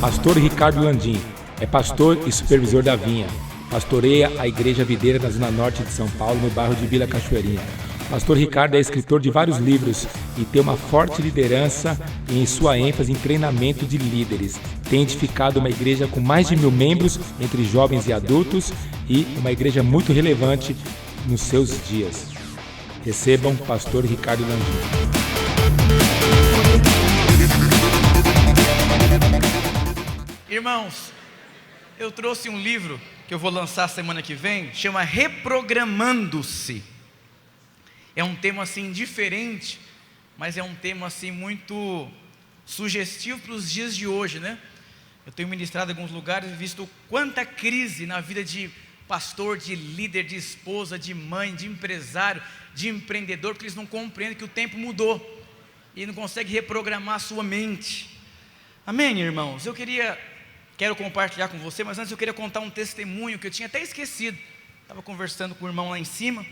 Pastor Ricardo Landim é pastor e supervisor da Vinha. Pastoreia a Igreja Videira na Zona Norte de São Paulo, no bairro de Vila Cachoeirinha. Pastor Ricardo é escritor de vários livros e tem uma forte liderança em sua ênfase em treinamento de líderes. Tem edificado uma igreja com mais de 1.000 membros entre jovens e adultos e uma igreja muito relevante nos seus dias. Recebam Pastor Ricardo Landim. Irmãos, eu trouxe um livro que eu vou lançar semana que vem, chama Reprogramando-se. É um tema assim diferente, mas é um tema assim muito sugestivo para os dias de hoje, né? Eu tenho ministrado em alguns lugares e visto quanta crise na vida de pastor, de líder, de esposa, de mãe, de empresário, de empreendedor, porque eles não compreendem que o tempo mudou e não conseguem reprogramar a sua mente. Amém, irmãos? Quero compartilhar com você, mas antes eu queria contar um testemunho que eu tinha até esquecido. Estava conversando com o irmão lá em cima.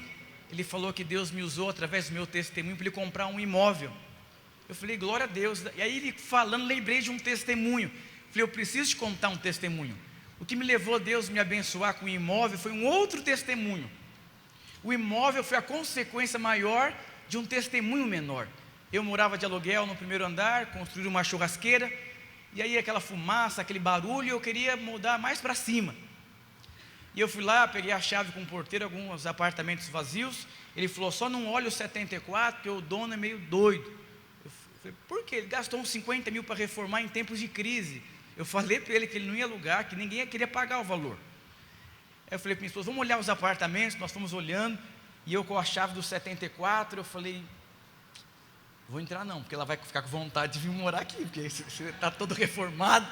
Ele falou que Deus me usou através do meu testemunho para ele comprar um imóvel. Eu falei, glória a Deus. E aí ele falando, lembrei de um testemunho. Falei, eu preciso te contar um testemunho. O que me levou a Deus me abençoar com o imóvel foi um outro testemunho. O imóvel foi a consequência maior de um testemunho menor. Eu morava de aluguel no primeiro andar, construí uma churrasqueira. E aí aquela fumaça, aquele barulho, eu queria mudar mais para cima. E eu fui lá, peguei a chave com o porteiro, alguns apartamentos vazios. Ele falou, só não olha o 74, porque o dono é meio doido. Eu falei, por quê? Ele gastou uns 50 mil para reformar em tempos de crise. Eu falei para ele que ele não ia alugar, que ninguém queria pagar o valor. Aí eu falei para minha esposa, vamos olhar os apartamentos. Nós fomos olhando, e eu com a chave do 74, eu falei, vou entrar não, porque ela vai ficar com vontade de vir morar aqui, porque você está todo reformado.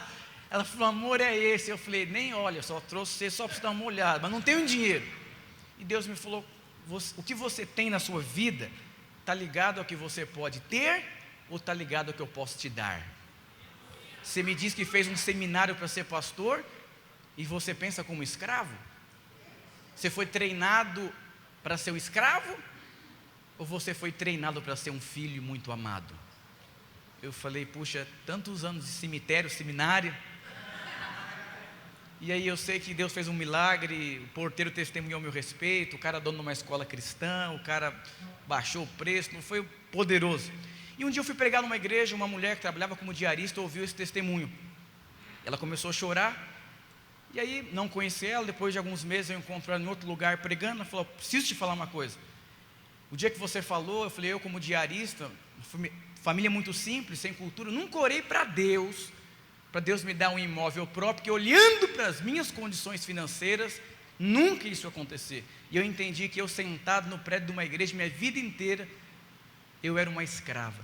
Ela falou, amor, é esse. Eu falei, nem olha, só trouxe você só para você dar uma olhada, mas não tenho dinheiro. E Deus me falou, o que você tem na sua vida, está ligado ao que você pode ter, ou está ligado ao que eu posso te dar? Você me diz que fez um seminário para ser pastor, e você pensa como escravo? Você foi treinado para ser um escravo, ou você foi treinado para ser um filho muito amado? Eu falei, puxa, tantos anos de cemitério, seminário. E aí eu sei que Deus fez um milagre, o porteiro testemunhou meu respeito, o cara dono de uma escola cristã, o cara baixou o preço, não foi poderoso. E um dia eu fui pregar numa igreja, uma mulher que trabalhava como diarista ouviu esse testemunho. Ela começou a chorar, e aí não conheci ela, depois de alguns meses eu encontrei ela em outro lugar pregando, ela falou, preciso te falar uma coisa. O dia que você falou, eu falei, eu como diarista, família muito simples, sem cultura, nunca orei para Deus me dar um imóvel próprio, porque olhando para as minhas condições financeiras, nunca isso ia acontecer. E eu entendi que eu sentado no prédio de uma igreja, minha vida inteira, eu era uma escrava.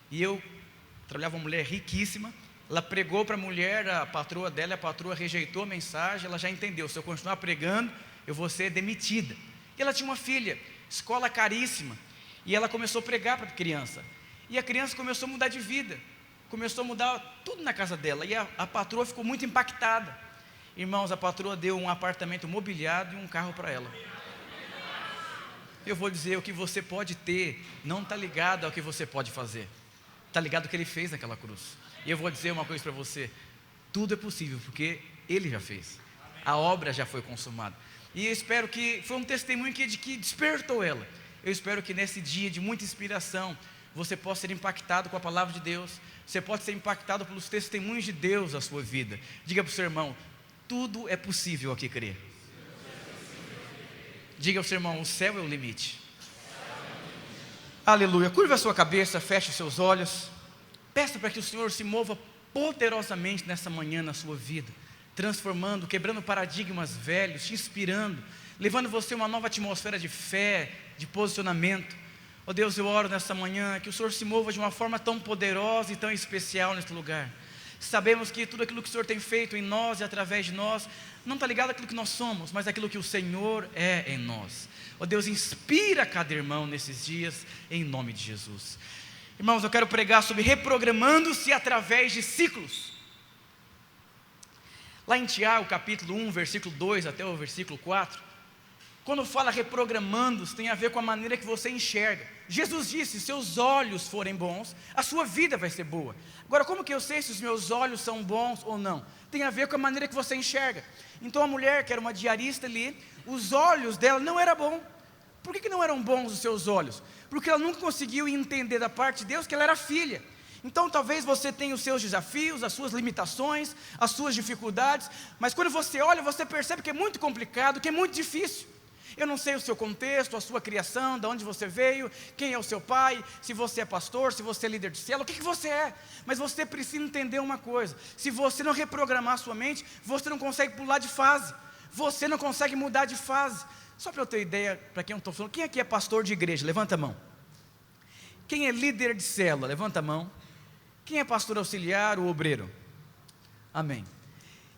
E eu trabalhava uma mulher riquíssima, ela pregou para a mulher, a patroa dela, a patroa rejeitou a mensagem, ela já entendeu, se eu continuar pregando, eu vou ser demitida. E ela tinha uma filha, escola caríssima, e ela começou a pregar para a criança, e a criança começou a mudar de vida, começou a mudar tudo na casa dela, e a patroa ficou muito impactada. Irmãos, a patroa deu um apartamento mobiliado e um carro para ela. Eu vou dizer, o que você pode ter, não está ligado ao que você pode fazer, está ligado ao que Ele fez naquela cruz. E eu vou dizer uma coisa para você, tudo é possível, porque Ele já fez, a obra já foi consumada. E eu espero que, foi um testemunho que despertou ela. Eu espero que nesse dia de muita inspiração, você possa ser impactado com a palavra de Deus, você pode ser impactado pelos testemunhos de Deus na sua vida. Diga para o seu irmão, tudo é possível aqui crer. Diga ao seu irmão, o céu é o limite. Aleluia, curva a sua cabeça, feche os seus olhos, peça para que o Senhor se mova poderosamente nessa manhã na sua vida, transformando, quebrando paradigmas velhos, te inspirando, levando você a uma nova atmosfera de fé, de posicionamento. Ó Deus, eu oro nessa manhã, que o Senhor se mova de uma forma tão poderosa e tão especial neste lugar. Sabemos que tudo aquilo que o Senhor tem feito em nós e através de nós, não está ligado àquilo que nós somos, mas àquilo que o Senhor é em nós. Ó Deus, inspira cada irmão nesses dias, em nome de Jesus. Irmãos, eu quero pregar sobre reprogramando-se através de ciclos. Lá em Tiago, capítulo 1, versículo 2 até o versículo 4, Quando fala reprogramando, tem a ver com a maneira que você enxerga. Jesus disse, se seus olhos forem bons, a sua vida vai ser boa. Agora, como que eu sei se os meus olhos são bons ou não? Tem a ver com a maneira que você enxerga. Então a mulher, que era uma diarista ali, os olhos dela não eram bons. Por que não eram bons os seus olhos? Porque ela nunca conseguiu entender da parte de Deus que ela era filha. Então talvez você tenha os seus desafios, as suas limitações, as suas dificuldades, mas quando você olha, você percebe que é muito complicado, que é muito difícil. Eu não sei o seu contexto, a sua criação, de onde você veio, quem é o seu pai, se você é pastor, se você é líder de célula, o que você é. Mas você precisa entender uma coisa, se você não reprogramar a sua mente, você não consegue pular de fase, você não consegue mudar de fase. Só para eu ter ideia, para quem eu estou falando, quem aqui é pastor de igreja? Levanta a mão. Quem é líder de célula? Levanta a mão. Quem é pastor auxiliar ou obreiro? Amém.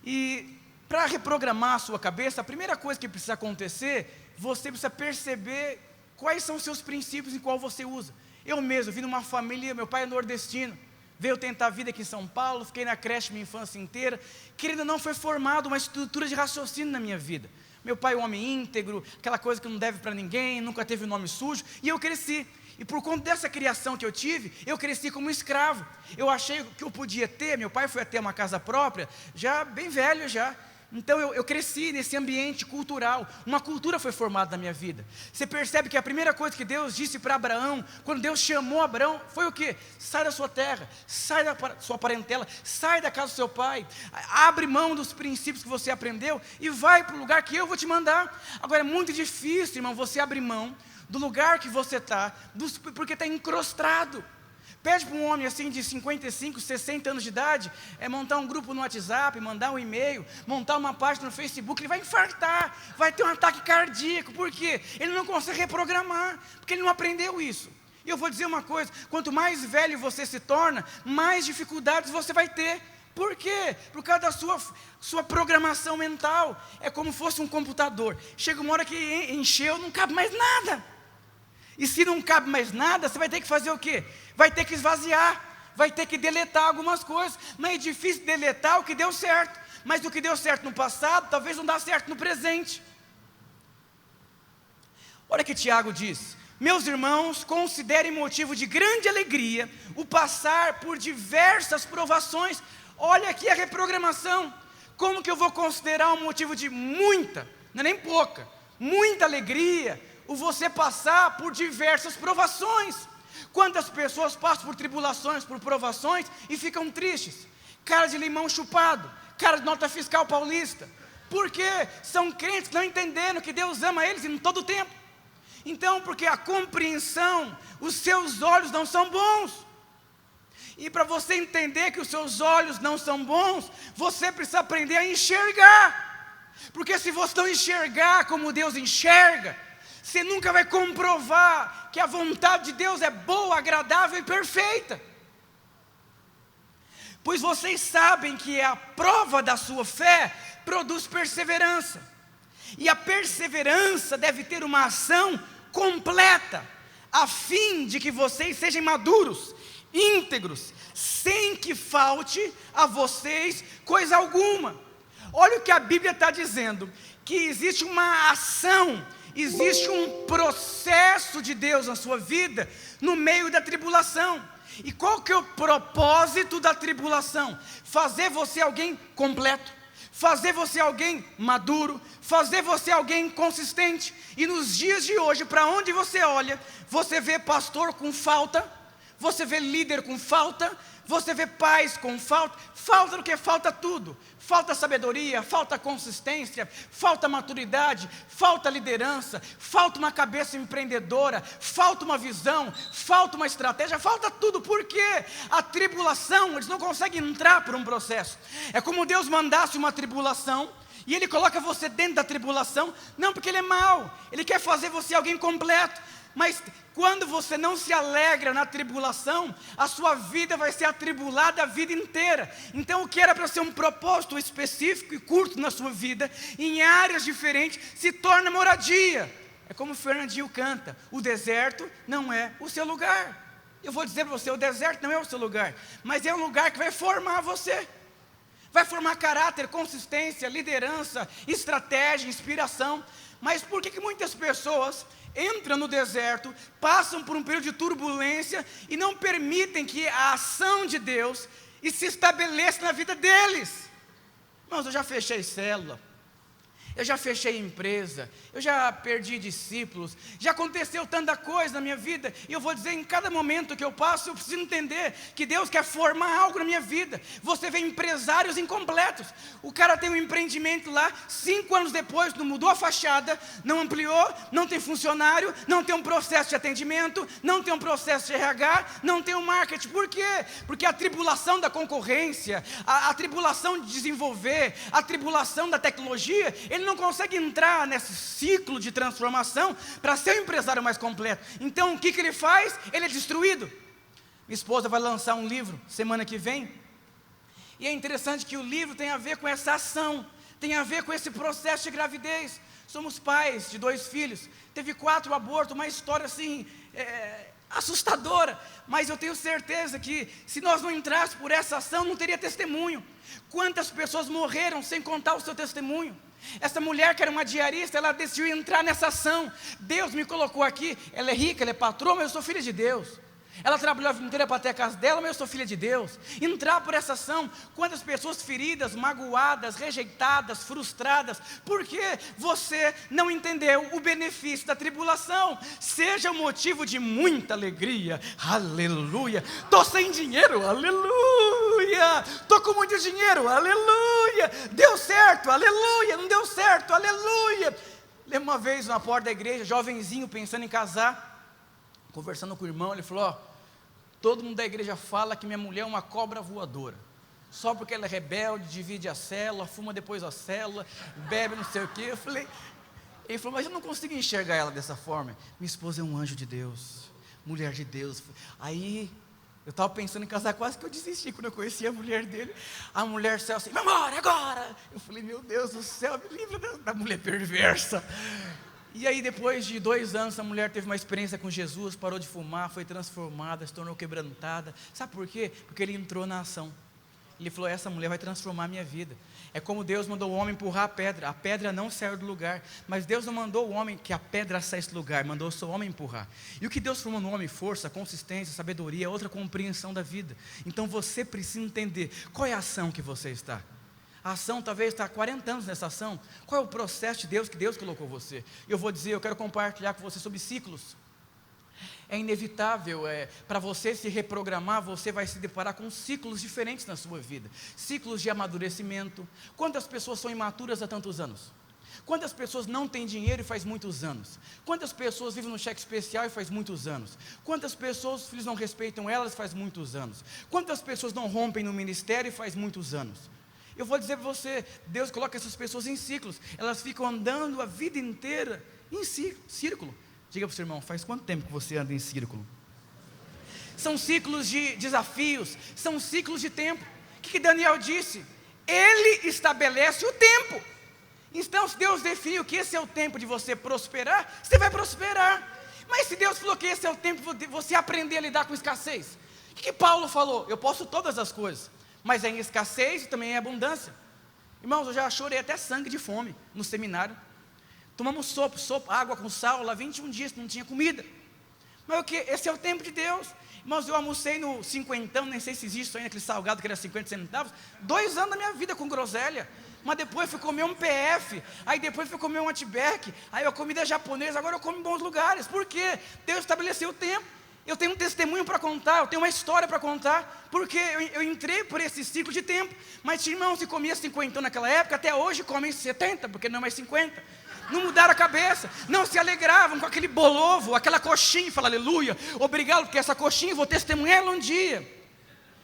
E para reprogramar a sua cabeça, a primeira coisa que precisa acontecer, você precisa perceber quais são os seus princípios em qual você usa. Eu mesmo vim de uma família, meu pai é nordestino, veio tentar a vida aqui em São Paulo, fiquei na creche minha infância inteira, que ainda não foi formado uma estrutura de raciocínio na minha vida. Meu pai é um homem íntegro, aquela coisa que não deve para ninguém, nunca teve nome sujo, e eu cresci. E por conta dessa criação que eu tive, eu cresci como escravo. Eu achei que eu podia ter, meu pai foi até uma casa própria, já bem velho já. Então eu cresci nesse ambiente cultural, uma cultura foi formada na minha vida. Você percebe que a primeira coisa que Deus disse para Abraão, quando Deus chamou Abraão, foi o quê? Sai da sua terra, sai da sua parentela, sai da casa do seu pai, abre mão dos princípios que você aprendeu e vai para o lugar que eu vou te mandar. Agora é muito difícil, irmão, você abrir mão do lugar que você está, porque está encrostado. Pede para um homem assim de 55, 60 anos de idade, montar um grupo no WhatsApp, mandar um e-mail, montar uma página no Facebook, ele vai infartar, vai ter um ataque cardíaco. Por quê? Ele não consegue reprogramar, porque ele não aprendeu isso. E eu vou dizer uma coisa, quanto mais velho você se torna, mais dificuldades você vai ter. Por quê? Por causa da sua programação mental. É como se fosse um computador. Chega uma hora que encheu, não cabe mais nada. E se não cabe mais nada, você vai ter que fazer o quê? Vai ter que esvaziar, vai ter que deletar algumas coisas. Mas é difícil deletar o que deu certo. Mas o que deu certo no passado, talvez não dá certo no presente. Olha o que Tiago diz. Meus irmãos, considerem motivo de grande alegria o passar por diversas provações. Olha aqui a reprogramação. Como que eu vou considerar um motivo de muita, não é nem pouca, muita alegria, o você passar por diversas provações? Quantas pessoas passam por tribulações, por provações e ficam tristes? Cara de limão chupado, cara de nota fiscal paulista. Por quê? São crentes que não entenderam que Deus ama eles em todo o tempo. Então, porque a compreensão, os seus olhos não são bons. E para você entender que os seus olhos não são bons, você precisa aprender a enxergar. Porque se você não enxergar como Deus enxerga, você nunca vai comprovar que a vontade de Deus é boa, agradável e perfeita. Pois vocês sabem que a prova da sua fé produz perseverança. E a perseverança deve ter uma ação completa, a fim de que vocês sejam maduros, íntegros, sem que falte a vocês coisa alguma. Olha o que a Bíblia está dizendo, que existe uma ação, existe um processo de Deus na sua vida, no meio da tribulação. E qual que é o propósito da tribulação? Fazer você alguém completo, fazer você alguém maduro, fazer você alguém consistente. E nos dias de hoje, para onde você olha, você vê pastor com falta, você vê líder com falta, você vê pais com falta. Falta do que? Falta tudo. Falta sabedoria, falta consistência, falta maturidade, falta liderança, falta uma cabeça empreendedora, falta uma visão, falta uma estratégia, falta tudo. Por quê? A tribulação, eles não conseguem entrar por um processo. É como Deus mandasse uma tribulação e Ele coloca você dentro da tribulação, não porque Ele é mau, Ele quer fazer você alguém completo. Mas quando você não se alegra na tribulação, a sua vida vai ser atribulada a vida inteira. Então o que era para ser um propósito específico e curto na sua vida, em áreas diferentes, se torna moradia. É como o Fernandinho canta, o deserto não é o seu lugar. Eu vou dizer para você, o deserto não é o seu lugar, mas é um lugar que vai formar você. Vai formar caráter, consistência, liderança, estratégia, inspiração. Mas por que muitas pessoas entram no deserto, passam por um período de turbulência e não permitem que a ação de Deus se estabeleça na vida deles? Irmãos, eu já fechei célula, eu já fechei empresa, eu já perdi discípulos, já aconteceu tanta coisa na minha vida, e eu vou dizer, em cada momento que eu passo, eu preciso entender que Deus quer formar algo na minha vida. Você vê empresários incompletos, o cara tem um empreendimento lá, 5 anos depois não mudou a fachada, não ampliou, não tem funcionário, não tem um processo de atendimento, não tem um processo de RH, não tem um marketing. Por quê? Porque a tribulação da concorrência, a tribulação de desenvolver, a tribulação da tecnologia, ele não consegue entrar nesse ciclo de transformação para ser um empresário mais completo. Então o que ele faz? Ele é destruído. Minha esposa vai lançar um livro semana que vem, e é interessante que o livro tem a ver com essa ação, tem a ver com esse processo de gravidez. Somos pais de 2 filhos, teve 4 abortos, uma história assim, assustadora, mas eu tenho certeza que se nós não entrássemos por essa ação, não teria testemunho. Quantas pessoas morreram sem contar o seu testemunho? Essa mulher que era uma diarista, ela decidiu entrar nessa ação. Deus me colocou aqui, ela é rica, ela é patroa, mas eu sou filha de Deus. Ela trabalhou a vida inteira para ter a casa dela, mas eu sou filha de Deus. Entrar por essa ação. Quantas pessoas feridas, magoadas, rejeitadas, frustradas, porque você não entendeu o benefício da tribulação. Seja um motivo de muita alegria, aleluia. Estou sem dinheiro, aleluia. Estou com muito dinheiro, aleluia. Deu certo, aleluia. Não deu certo, aleluia. Lembro uma vez na porta da igreja, jovenzinho pensando em casar, conversando com o irmão, ele falou: ó, todo mundo da igreja fala que minha mulher é uma cobra voadora, só porque ela é rebelde, divide a célula, fuma depois a célula, bebe não sei o quê. Ele falou, mas eu não consigo enxergar ela dessa forma. Minha esposa é um anjo de Deus, mulher de Deus. Aí, eu estava pensando em casar, quase que eu desisti quando eu conheci a mulher dele. A mulher saiu assim, meu amor, agora! Eu falei, meu Deus do céu, me livra da mulher perversa. E aí depois de 2 anos, a mulher teve uma experiência com Jesus, parou de fumar, foi transformada, se tornou quebrantada. Sabe por quê? Porque ele entrou na ação. Ele falou, essa mulher vai transformar a minha vida. É como Deus mandou o homem empurrar a pedra não saiu do lugar. Mas Deus não mandou o homem que a pedra saísse do lugar, mandou o seu homem empurrar. E o que Deus formou no homem? Força, consistência, sabedoria, outra compreensão da vida. Então você precisa entender, qual é a ação que você está? A ação talvez está há 40 anos nessa ação. Qual é o processo de Deus que Deus colocou você? Eu vou dizer, eu quero compartilhar com você sobre ciclos. É inevitável, para você se reprogramar, você vai se deparar com ciclos diferentes na sua vida. Ciclos de amadurecimento. Quantas pessoas são imaturas há tantos anos? Quantas pessoas não têm dinheiro e faz muitos anos? Quantas pessoas vivem no cheque especial e faz muitos anos? Quantas pessoas, os filhos não respeitam elas, faz muitos anos? Quantas pessoas não rompem no ministério e faz muitos anos? Eu vou dizer para você, Deus coloca essas pessoas em ciclos. Elas ficam andando a vida inteira em círculo. Diga para o seu irmão, faz quanto tempo que você anda em círculo? São ciclos de desafios, são ciclos de tempo. O que Daniel disse? Ele estabelece o tempo. Então, se Deus definiu que esse é o tempo de você prosperar, você vai prosperar. Mas se Deus falou que esse é o tempo de você aprender a lidar com escassez, o que Paulo falou? Eu posso todas as coisas, mas é em escassez e também em abundância. Irmãos, eu já chorei até sangue de fome no seminário. Tomamos sopa, água com sal, lá 21 dias não tinha comida. Mas o que? Esse é o tempo de Deus. Irmãos, eu almocei no 50, nem sei se existe ainda aquele salgado que era 50 centavos, 2 anos da minha vida com groselha. Mas depois fui comer um PF, aí depois fui comer um Outback, aí a comida japonesa, agora eu como em bons lugares. Por quê? Deus estabeleceu o tempo. Eu tenho um testemunho para contar, eu tenho uma história para contar, porque eu entrei por esse ciclo de tempo. Mas tinha irmãos que comiam 50 naquela época, até hoje comem 70, porque não é mais 50. Não mudaram a cabeça, não se alegravam com aquele bolovo, aquela coxinha, e falaram, aleluia, obrigado, porque essa coxinha eu vou testemunhar ela um dia.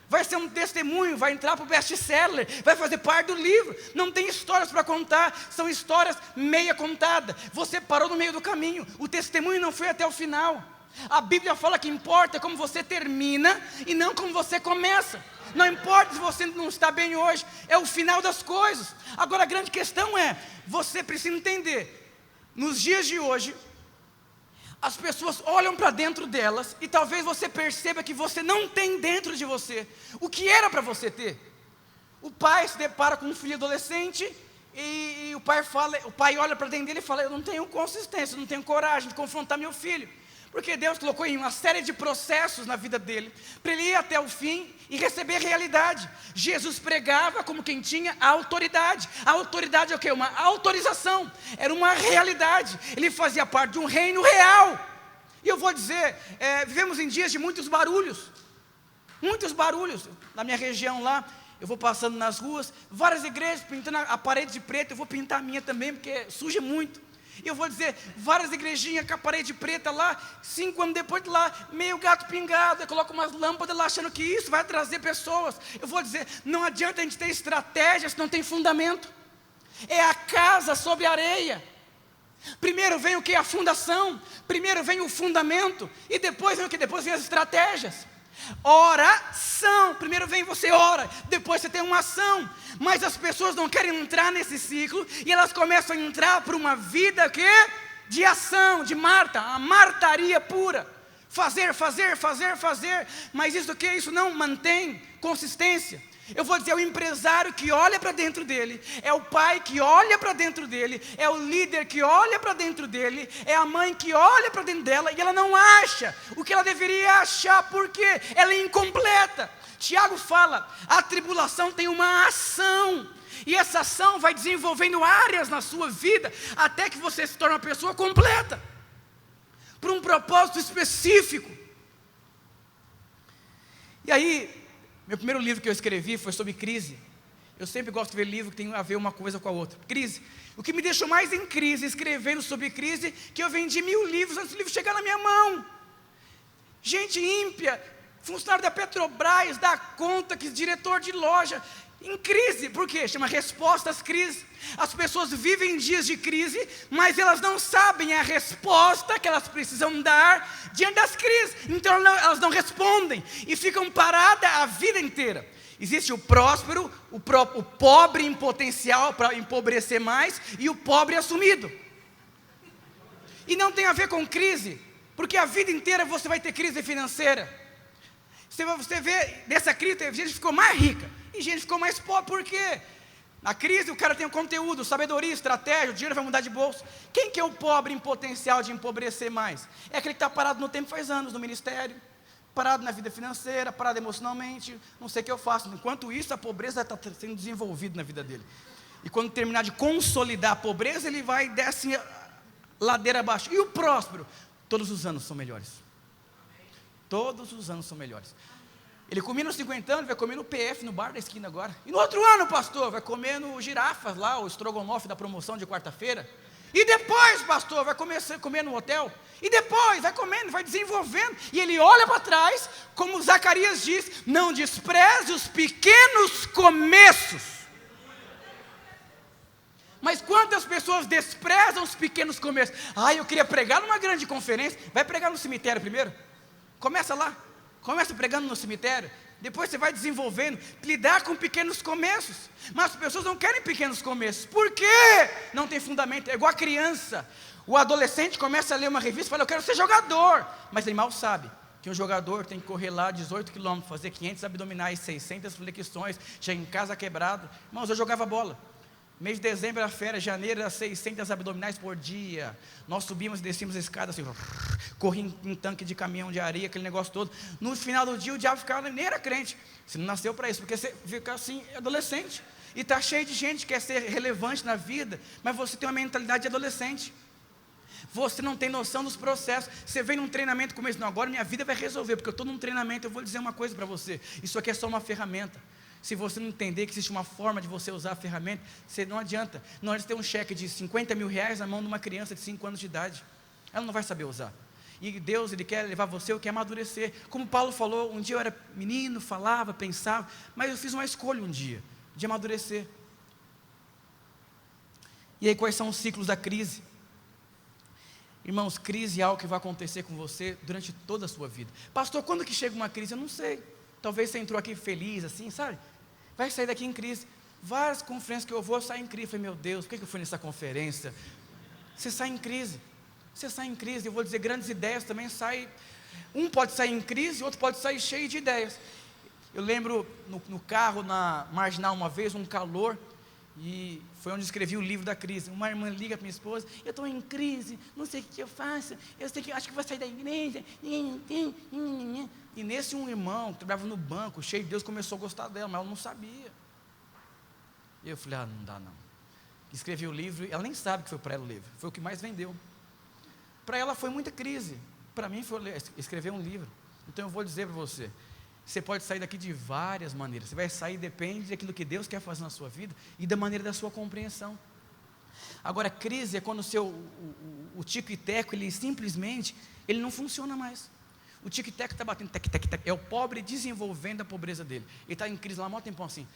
Vai ser um testemunho, vai entrar para o best-seller, vai fazer parte do livro. Não tem histórias para contar, são histórias meia contadas. Você parou no meio do caminho, o testemunho não foi até o final. A Bíblia fala que importa como você termina e não como você começa. Não importa se você não está bem hoje, é o final das coisas. Agora a grande questão é, você precisa entender, nos dias de hoje, as pessoas olham para dentro delas e talvez você perceba que você não tem dentro de você o que era para você ter. O pai se depara com um filho adolescente E o pai olha para dentro dele e fala: eu não tenho consistência, não tenho coragem de confrontar meu filho. Porque Deus colocou em uma série de processos na vida dele, para ele ir até o fim e receber realidade. Jesus pregava como quem tinha a autoridade. A autoridade é o quê? Uma autorização, era uma realidade. Ele fazia parte de um reino real. E eu vou dizer, vivemos em dias de muitos barulhos. Na minha região lá, eu vou passando nas ruas, várias igrejas pintando a parede de preto. Eu vou pintar a minha também, porque suja muito. E eu vou dizer, várias igrejinhas com a parede preta lá, 5 anos depois de lá, meio gato pingado, eu coloco umas lâmpadas lá achando que isso vai trazer pessoas. Eu vou dizer, não adianta a gente ter estratégia se não tem fundamento. É a casa sobre a areia. Primeiro vem o que? A fundação. Primeiro vem o fundamento. E depois vem o que? Depois vem as estratégias. Oração. Primeiro vem você ora, depois você tem uma ação. Mas as pessoas não querem entrar nesse ciclo, e elas começam a entrar para uma vida que? De ação, de Marta, a martaria pura. Fazer. Mas isso o que? Isso não mantém consistência. Eu vou dizer, é o empresário que olha para dentro dele, é o pai que olha para dentro dele, é o líder que olha para dentro dele, é a mãe que olha para dentro dela e ela não acha o que ela deveria achar, porque ela é incompleta. Tiago fala, a tribulação tem uma ação, e essa ação vai desenvolvendo áreas na sua vida, até que você se torne uma pessoa completa, por um propósito específico. E aí, meu primeiro livro que eu escrevi foi sobre crise. Eu sempre gosto de ver livro que tem a ver uma coisa com a outra. Crise. O que me deixou mais em crise, escrevendo sobre crise, que eu vendi 1000 livros antes do livro chegar na minha mão. Gente ímpia, funcionário da Petrobras, da conta, que diretor de loja, em crise. Por quê? Chama resposta às crises. As pessoas vivem dias de crise, mas elas não sabem a resposta que elas precisam dar diante das crises. Então elas não respondem e ficam paradas a vida inteira. Existe o próspero, o pobre em potencial para empobrecer mais, e o pobre assumido. E não tem a ver com crise, porque a vida inteira você vai ter crise financeira. Você vê, nessa crise, gente que ficou mais rica e gente que ficou mais pobre. Por quê? Na crise o cara tem o conteúdo, sabedoria, estratégia, o dinheiro vai mudar de bolso. Quem que é o pobre em potencial de empobrecer mais? É aquele que está parado no tempo faz anos, no ministério, parado na vida financeira, parado emocionalmente, não sei o que eu faço. Enquanto isso, a pobreza está sendo desenvolvida na vida dele. E quando terminar de consolidar a pobreza, ele vai desce ladeira abaixo. E o próspero? Todos os anos são melhores. Todos os anos são melhores. Ele comia nos 50 anos, vai comer no PF, no bar da esquina agora. E no outro ano, pastor, vai comer no Girafas lá, o estrogonofe da promoção de quarta-feira. E depois, pastor, vai comer no hotel. E depois, vai comendo, vai desenvolvendo. E ele olha para trás, como Zacarias diz, não despreze os pequenos começos. Mas quantas pessoas desprezam os pequenos começos? Eu queria pregar numa grande conferência. Vai pregar no cemitério primeiro. Começa lá. Começa pregando no cemitério, depois você vai desenvolvendo, lidar com pequenos começos. Mas as pessoas não querem pequenos começos. Por quê? Não tem fundamento. É igual a criança. O adolescente começa a ler uma revista e fala, eu quero ser jogador. Mas ele mal sabe que um jogador tem que correr lá 18 quilômetros, fazer 500 abdominais, 600 flexões, chega em casa quebrado. Irmãos, eu jogava bola. Mês de dezembro era férias, janeiro era 600 abdominais por dia. Nós subimos e descíamos a escada assim, corria em tanque de caminhão de areia, aquele negócio todo. No final do dia o diabo ficava, nem era crente. Você não nasceu para isso, porque você fica assim, adolescente. E está cheio de gente que quer ser relevante na vida, mas você tem uma mentalidade de adolescente. Você não tem noção dos processos. Você vem num treinamento como esse, não, agora minha vida vai resolver, porque eu estou num treinamento. Eu vou dizer uma coisa para você, isso aqui é só uma ferramenta. Se você não entender que existe uma forma de você usar a ferramenta, você não adianta. Não adianta ter um cheque de 50 mil reais na mão de uma criança de 5 anos de idade. Ela não vai saber usar. E Deus, Ele quer levar você, Ele quer amadurecer. Como Paulo falou, um dia eu era menino, falava, pensava, mas eu fiz uma escolha um dia, de amadurecer. E aí quais são os ciclos da crise? Irmãos, crise é algo que vai acontecer com você durante toda a sua vida. Pastor, quando que chega uma crise? Eu não sei. Talvez você entrou aqui feliz assim, sabe? Vai sair daqui em crise. Várias conferências que eu vou, sair em crise. Eu falei, meu Deus, por que eu fui nessa conferência? Você sai em crise. Você sai em crise. Eu vou dizer, grandes ideias também saem. Um pode sair em crise, outro pode sair cheio de ideias. Eu lembro no carro, na Marginal uma vez, um calor. E foi onde escrevi o livro da crise. Uma irmã liga para minha esposa: eu estou em crise, não sei o que eu faço, acho que vou sair da igreja. E nesse um irmão que trabalhava no banco, cheio de Deus, começou a gostar dela, mas ela não sabia. E eu falei: não dá não. Escrevi o livro, ela nem sabe que foi para ela o livro, foi o que mais vendeu. Para ela foi muita crise, para mim foi escrever um livro. Então eu vou dizer para você: você pode sair daqui de várias maneiras. Você vai sair, depende daquilo que Deus quer fazer na sua vida e da maneira da sua compreensão. Agora, crise é quando o tico e teco, ele simplesmente, ele não funciona mais. O tico e teco está batendo, tec, tec, tec. É o pobre desenvolvendo a pobreza dele. Ele está em crise lá há muito tempão assim.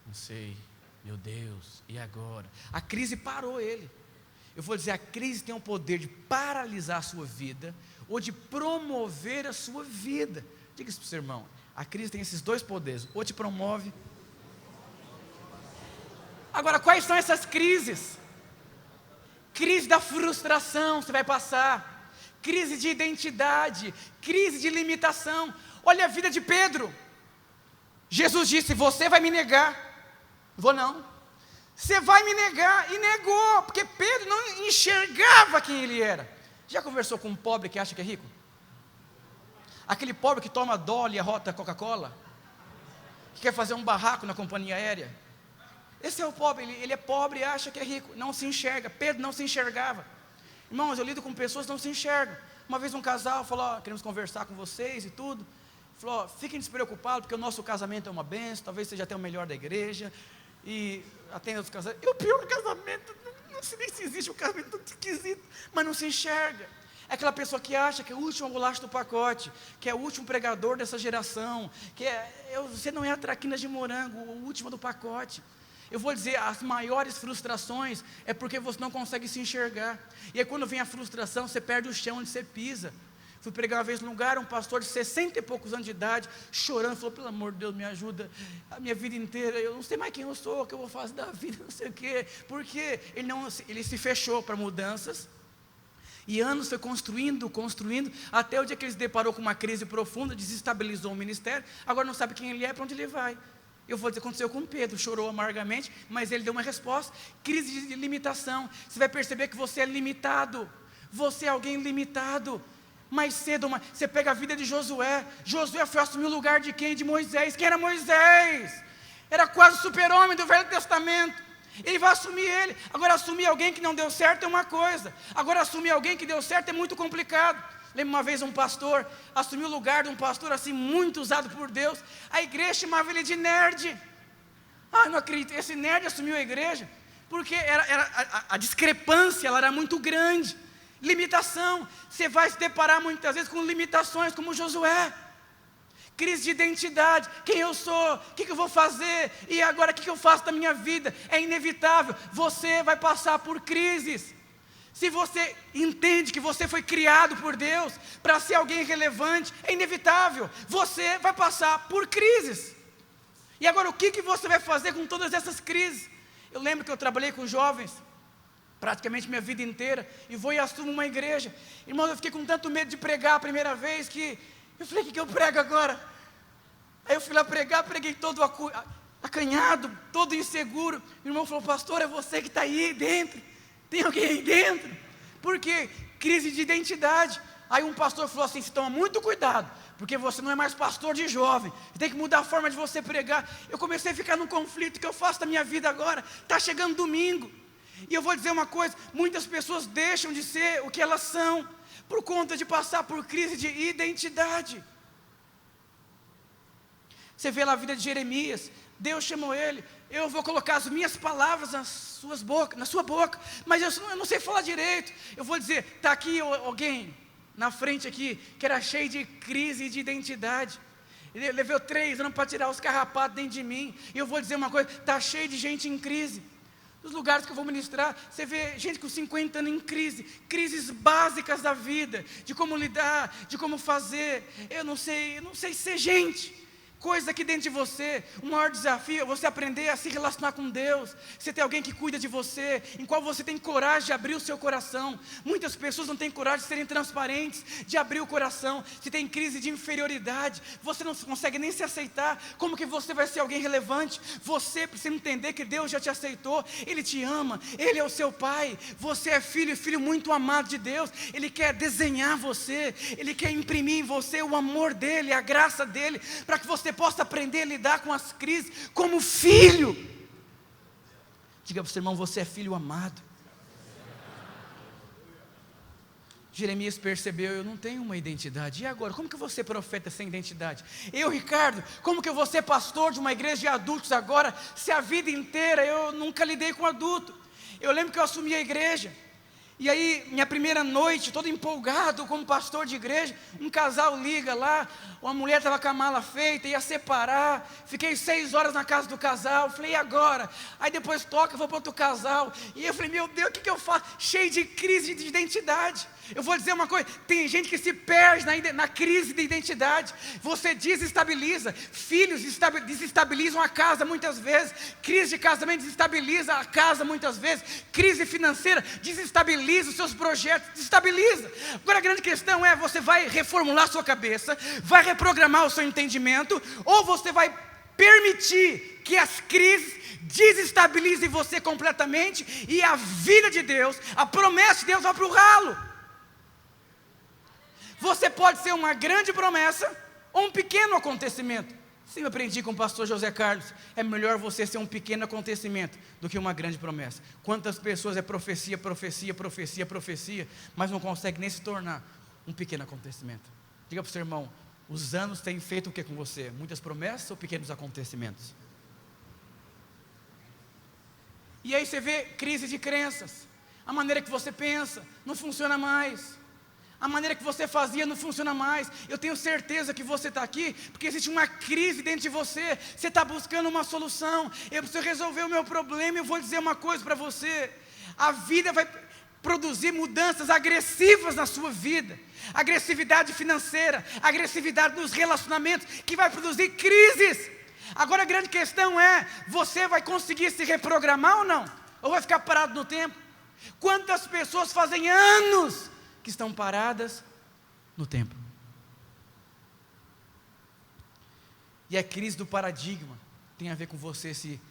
Não sei, meu Deus, e agora? A crise parou ele. Eu vou dizer, a crise tem o poder de paralisar a sua vida ou de promover a sua vida. Diga isso para o seu irmão: a crise tem esses dois poderes, ou te promove. Agora, quais são essas crises? Crise da frustração, você vai passar. Crise de identidade, crise de limitação. Olha a vida de Pedro. Jesus disse: você vai me negar. Vou não. Você vai me negar. E negou, porque Pedro não enxergava quem ele era. Já conversou com um pobre que acha que é rico? Aquele pobre que toma dólar e a rota Coca-Cola, que quer fazer um barraco na companhia aérea. Esse é o pobre, ele é pobre e acha que é rico, não se enxerga. Pedro não se enxergava. Irmãos, eu lido com pessoas que não se enxergam. Uma vez um casal falou: queremos conversar com vocês e tudo. Falou: fiquem despreocupados, porque o nosso casamento é uma bênção, talvez seja até o melhor da igreja, e atenda os casamentos. E o pior casamento, não sei nem se existe um casamento tão esquisito, mas não se enxerga. É aquela pessoa que acha que é o último bolacha do pacote, que é o último pregador dessa geração, você não é a traquinas de morango, o último do pacote. Eu vou dizer, as maiores frustrações é porque você não consegue se enxergar. E aí quando vem a frustração, você perde o chão onde você pisa. Fui pregar uma vez num lugar, um pastor de 60 e poucos anos de idade, chorando, falou: pelo amor de Deus, me ajuda, a minha vida inteira, eu não sei mais quem eu sou, o que eu vou fazer da vida, não sei o quê. Porque ele se fechou para mudanças, e anos foi construindo, até o dia que ele se deparou com uma crise profunda, desestabilizou o ministério, agora não sabe quem ele é, para onde ele vai. Eu vou dizer, aconteceu com Pedro, chorou amargamente, mas ele deu uma resposta. Crise de limitação. Você vai perceber que você é limitado, você é alguém limitado. Mais cedo, você pega a vida de Josué. Josué foi assumir o lugar de quem? De Moisés. Quem era Moisés? Era quase o super-homem do Velho Testamento. Ele vai assumir ele. Agora, assumir alguém que não deu certo é uma coisa, agora assumir alguém que deu certo é muito complicado. Lembro uma vez um pastor assumiu o lugar de um pastor assim, muito usado por Deus. A igreja chamava ele de nerd. Não acredito, esse nerd assumiu a igreja, porque a discrepância ela era muito grande. Limitação, você vai se deparar muitas vezes com limitações como Josué. Crise de identidade, quem eu sou, o que eu vou fazer, e agora o que eu faço da minha vida? É inevitável, você vai passar por crises. Se você entende que você foi criado por Deus para ser alguém relevante, é inevitável, você vai passar por crises. E agora o que você vai fazer com todas essas crises? Eu lembro que eu trabalhei com jovens praticamente minha vida inteira, e vou e assumo uma igreja. Irmãos, eu fiquei com tanto medo de pregar a primeira vez, que eu falei: o que eu prego agora? Aí eu fui lá pregar, preguei todo acanhado, todo inseguro. O irmão falou: pastor, é você que está aí dentro, tem alguém aí dentro. Por quê? Crise de identidade. Aí um pastor falou assim: você toma muito cuidado, porque você não é mais pastor de jovem, tem que mudar a forma de você pregar. Eu comecei a ficar num conflito: o que eu faço da minha vida agora? Está chegando domingo. E eu vou dizer uma coisa: muitas pessoas deixam de ser o que elas são, por conta de passar por crise de identidade. Você vê lá a vida de Jeremias, Deus chamou ele: eu vou colocar as minhas palavras na sua boca, mas eu não sei falar direito. Eu vou dizer, está aqui alguém na frente aqui, que era cheio de crise de identidade. Ele levou 3 anos para tirar os carrapatos dentro de mim. E eu vou dizer uma coisa: está cheio de gente em crise. Nos lugares que eu vou ministrar, você vê gente com 50 anos em crise, crises básicas da vida, de como lidar, de como fazer. Eu não sei ser gente. coisas aqui dentro de você. O maior desafio é você aprender a se relacionar com Deus. Você tem alguém que cuida de você, em qual você tem coragem de abrir o seu coração. Muitas pessoas não têm coragem de serem transparentes, de abrir o coração. Você tem crise de inferioridade, você não consegue nem se aceitar. Como que você vai ser alguém relevante? Você precisa entender que Deus já te aceitou, Ele te ama, Ele é o seu Pai. Você é filho, filho muito amado de Deus. Ele quer desenhar você, Ele quer imprimir em você o amor dEle, a graça dEle, para que você possa aprender a lidar com as crises como filho. Diga para o seu irmão: você é filho amado. Jeremias percebeu: eu não tenho uma identidade. E agora, como que eu vou ser profeta sem identidade? Eu, Ricardo, como que eu vou ser pastor de uma igreja de adultos agora, se a vida inteira eu nunca lidei com adulto? Eu lembro que eu assumi a igreja, e aí, minha primeira noite, todo empolgado como pastor de igreja, um casal liga lá, uma mulher estava com a mala feita, ia separar, fiquei 6 horas na casa do casal, falei: e agora? Aí depois toca, vou para outro casal, e eu falei: meu Deus, o que eu faço? Cheio de crise de identidade. Eu vou dizer uma coisa: tem gente que se perde na crise de identidade. Você desestabiliza, filhos desestabilizam a casa muitas vezes, crise de casamento desestabiliza a casa muitas vezes, crise financeira desestabiliza os seus projetos, desestabiliza. Agora a grande questão é: você vai reformular sua cabeça, vai reprogramar o seu entendimento, ou você vai permitir que as crises desestabilizem você completamente, e a vida de Deus, a promessa de Deus vai para o ralo. Você pode ser uma grande promessa ou um pequeno acontecimento. Sim, eu aprendi com o pastor José Carlos: é melhor você ser um pequeno acontecimento do que uma grande promessa. Quantas pessoas é profecia, profecia, profecia, profecia, mas não consegue nem se tornar um pequeno acontecimento? Diga para o seu irmão: os anos têm feito o que com você? Muitas promessas ou pequenos acontecimentos? E aí você vê crise de crenças. A maneira que você pensa não funciona mais. A maneira que você fazia não funciona mais. Eu tenho certeza que você está aqui porque existe uma crise dentro de você. Você está buscando uma solução. Eu preciso resolver o meu problema. Eu vou dizer uma coisa para você: a vida vai produzir mudanças agressivas na sua vida. Agressividade financeira, agressividade nos relacionamentos, que vai produzir crises. Agora a grande questão é: você vai conseguir se reprogramar ou não? Ou vai ficar parado no tempo? Quantas pessoas fazem anos que estão paradas no tempo? E a crise do paradigma tem a ver com você se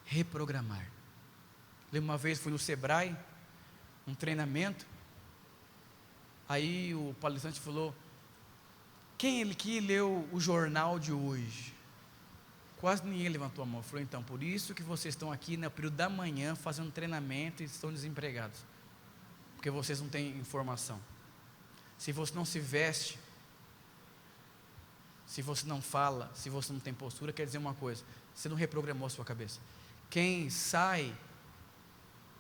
reprogramar. Lembro uma vez, fui no Sebrae, um treinamento, aí o palestrante falou: quem ele que leu o jornal de hoje? Quase ninguém levantou a mão. Falou: então, por isso que vocês estão aqui no período da manhã fazendo treinamento e estão desempregados, porque vocês não têm informação. Se você não se veste, se você não fala, se você não tem postura, quer dizer uma coisa: você não reprogramou a sua cabeça. Quem sai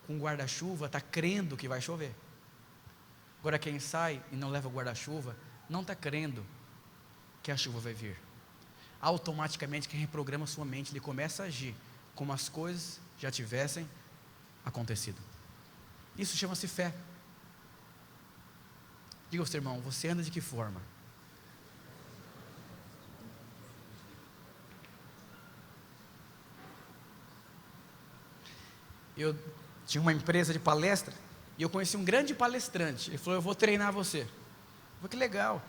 com guarda-chuva está crendo que vai chover. Agora quem sai e não leva o guarda-chuva não está crendo que a chuva vai vir. Automaticamente quem reprograma sua mente, ele começa a agir como as coisas já tivessem acontecido. Isso chama-se fé. Diga ao seu irmão: você anda de que forma? Eu tinha uma empresa de palestra e eu conheci um grande palestrante. Ele falou: eu vou treinar você. Eu falei: que legal.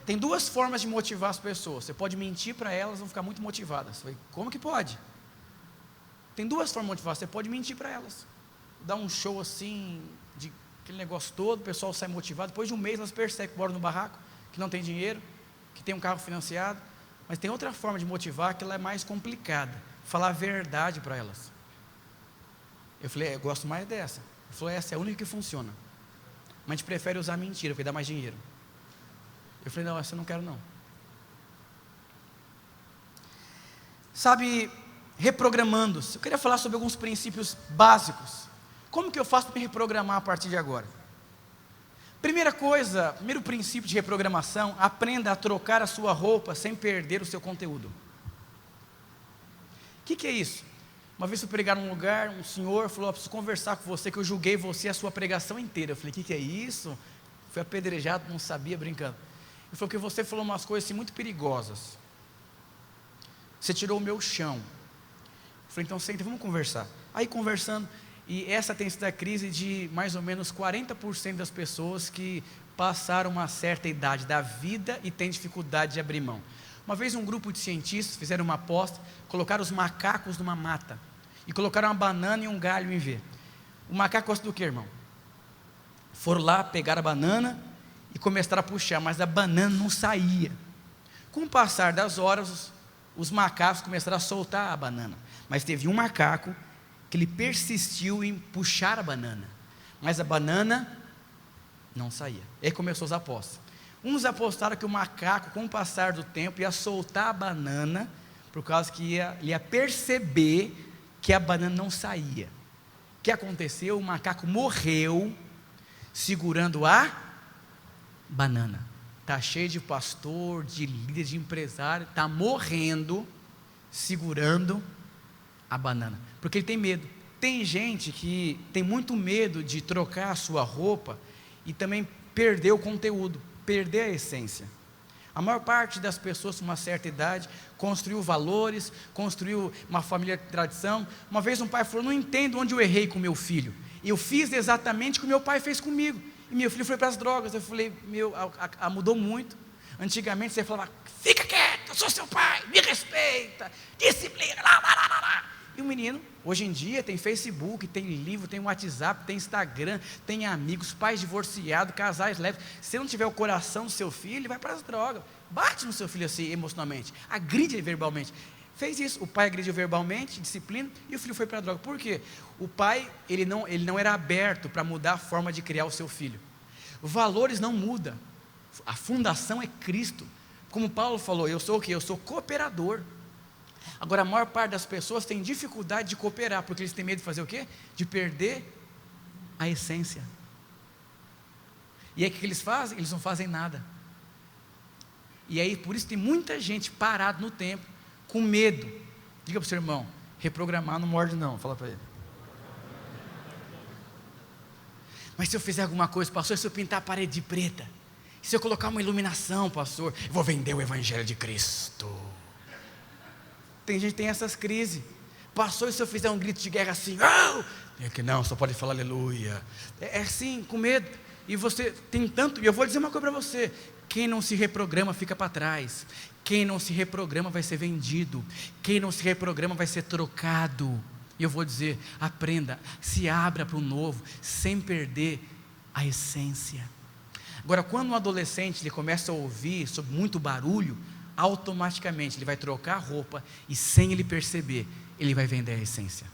Tem 2 formas de motivar as pessoas. Você pode mentir para elas, vão ficar muito motivadas. Eu falei: como que pode? Tem 2 formas de motivar. Você pode mentir para elas, dar um show assim, de aquele negócio todo, o pessoal sai motivado. Depois de um mês elas percebem que moram no barraco, que não tem dinheiro, que tem um carro financiado. Mas tem outra forma de motivar que ela é mais complicada: falar a verdade para elas. Eu falei: eu gosto mais dessa. Ele falou: essa é a única que funciona, mas a gente prefere usar mentira, porque dá mais dinheiro. Eu falei: não, essa eu não quero não. Sabe, reprogramando-se, eu queria falar sobre alguns princípios básicos. Como que eu faço para me reprogramar a partir de agora? Primeiro princípio de reprogramação: aprenda a trocar a sua roupa sem perder o seu conteúdo. O que é isso? Uma vez eu pregar num lugar, um senhor falou: preciso conversar com você, que eu julguei você a sua pregação inteira. Eu falei: o que é isso? Fui apedrejado, não sabia, brincando. Ele falou que você falou umas coisas assim muito perigosas. você tirou o meu chão. Eu falei, então senta, vamos conversar. Aí conversando, e essa tem sido a crise de mais ou menos 40% das pessoas que passaram uma certa idade da vida e têm dificuldade de abrir mão. Uma vez um grupo de cientistas fizeram uma aposta, colocaram os macacos numa mata, e colocaram uma banana e um galho em V. O macaco gosta do que, irmão? Foram lá, pegaram a banana e começaram a puxar, mas a banana não saía. Com o passar das horas, os macacos começaram a soltar a banana, mas teve um macaco que ele persistiu em puxar a banana, mas a banana não saía. E aí começou as apostas. Uns apostaram que o macaco, com o passar do tempo, ia soltar a banana, por causa que ele ia perceber que a banana não saía. O que aconteceu? O macaco morreu segurando a banana. Está cheio de pastor, de líder, de empresário, está morrendo segurando a banana, porque ele tem medo. Tem gente que tem muito medo de trocar a sua roupa e também perder o conteúdo, perder a essência. A maior parte das pessoas com uma certa idade construiu valores, construiu uma família de tradição. Uma vez um pai falou, não entendo onde eu errei com meu filho, eu fiz exatamente o que meu pai fez comigo, e meu filho foi para as drogas. Eu falei, mudou muito. Antigamente você falava, fica quieto, eu sou seu pai, me respeita, disciplina, lá, lá, lá, lá. E o menino, hoje em dia, tem Facebook, tem livro, tem WhatsApp, tem Instagram, tem amigos, pais divorciados, casais leves. Se não tiver o coração do seu filho, ele vai para as drogas. Bate no seu filho assim, emocionalmente, agride ele verbalmente. Fez isso, o pai agrediu verbalmente, disciplina, e o filho foi para a droga. Por quê? O pai, ele não era aberto para mudar a forma de criar o seu filho. Valores não mudam, a fundação é Cristo. Como Paulo falou, eu sou o quê? Eu sou cooperador. Agora, a maior parte das pessoas tem dificuldade de cooperar, porque eles têm medo de fazer o quê? De perder a essência. E aí o que eles fazem? Eles não fazem nada. E aí, por isso tem muita gente parada no tempo, com medo. Diga para o seu irmão, reprogramar não morde não, fala para ele. Mas se eu fizer alguma coisa, pastor, se eu pintar a parede de preta, se eu colocar uma iluminação, pastor, eu vou vender o evangelho de Cristo. Tem gente que tem essas crises. Pastor, e se eu fizer um grito de guerra assim, oh! É que não, só pode falar aleluia. É assim, com medo. E você tem tanto, e eu vou dizer uma coisa para você, quem não se reprograma fica para trás. Quem não se reprograma vai ser vendido. Quem não se reprograma vai ser trocado. E eu vou dizer, aprenda, se abra para o novo, sem perder a essência. Agora, quando um adolescente ele começa a ouvir sobre muito barulho, automaticamente ele vai trocar a roupa e, sem ele perceber, ele vai vender a essência.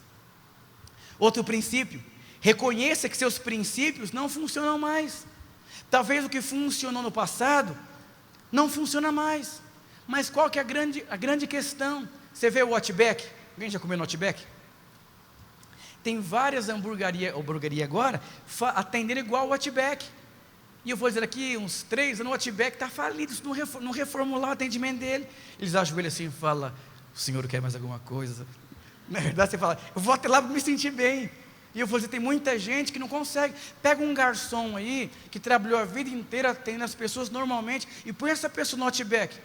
Outro princípio, reconheça que seus princípios não funcionam mais. Talvez o que funcionou no passado não funciona mais. Mas qual que é a grande questão? Você vê o Outback? Alguém já comeu no Outback? Tem várias hamburguerias agora atendendo igual o Outback. E eu vou dizer aqui, uns 3 anos, o Outback está falido, se não reformular o atendimento dele. Eles ajoelham assim e falam, o senhor quer mais alguma coisa? Na verdade você fala, eu vou até lá para me sentir bem. E eu vou dizer, tem muita gente que não consegue. Pega um garçom aí, que trabalhou a vida inteira atendendo as pessoas normalmente, e põe essa pessoa no Outback.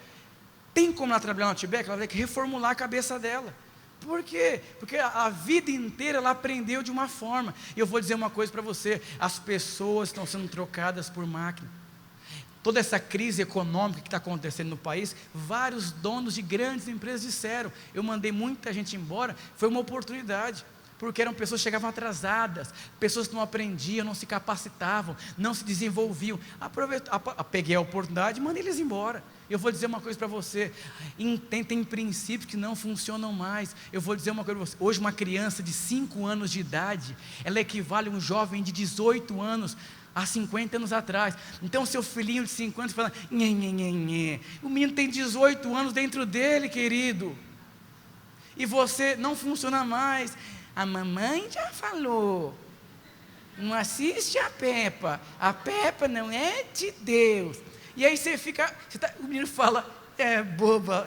Tem como ela trabalhar no Outback? Ela vai ter que reformular a cabeça dela. Por quê? Porque a vida inteira ela aprendeu de uma forma. E eu vou dizer uma coisa para você, as pessoas estão sendo trocadas por máquina. Toda essa crise econômica que está acontecendo no país, vários donos de grandes empresas disseram, eu mandei muita gente embora, foi uma oportunidade, porque eram pessoas que chegavam atrasadas, pessoas que não aprendiam, não se capacitavam, não se desenvolviam. Peguei a oportunidade e mandei eles embora. Eu vou dizer uma coisa para você, tem princípios que não funcionam mais. Eu vou dizer uma coisa para você, hoje uma criança de 5 anos de idade, ela equivale a um jovem de 18 anos, há 50 anos atrás. Então seu filhinho de 5 anos fala, o menino tem 18 anos dentro dele, querido, e você não funciona mais. A mamãe já falou, não assiste a Peppa não é de Deus. E aí você fica, o menino fala, é boba